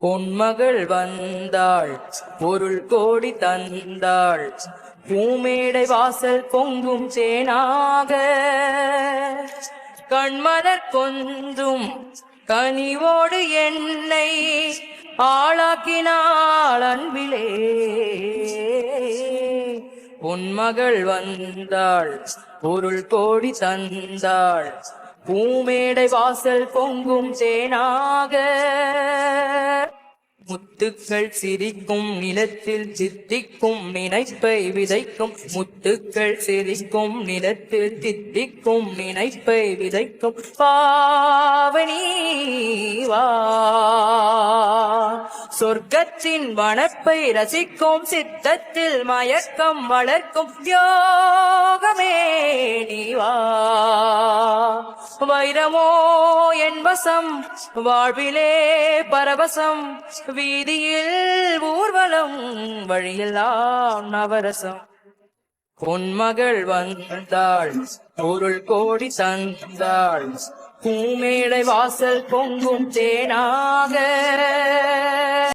பொன்மகள் வந்தாள் பொருள் கோடி தந்தாள் பூமேடை வாசல் பொங்கும் தேனாக கண்மலர் கொஞ்சும் கனிவோடு என்னை ஆளாக்கினாள் அன்பிலே. பொன்மகள் வந்தாள் பொருள் கோடி தந்தாள் பூமேடை வாசல் பொங்கும் தேனாக முத்துக்கள் சிரிக்கும் நிலத்தில் சித்திக்கும் நினைப்பை விதைக்கும் முத்துக்கள் சிரிக்கும் நிலத்தில் சித்திக்கும் நினைப்பை விதைக்கும் பாவனி வா சொர்க்கத்தின் வனப்பை ரசிக்கும் சித்தத்தில் மயக்கம் வளர்க்கும் யோகமே நீ வா. வைரமோ என் வசம் வாழ்விலே பரவசம் வீதியில் ஊர்வலம் வழியெல்லாம் நவரசம். பொன்மகள் வந்தாள் பொருள் கோடி தந்தாள் பூமேடை வாசல் பொங்கும் தேனாக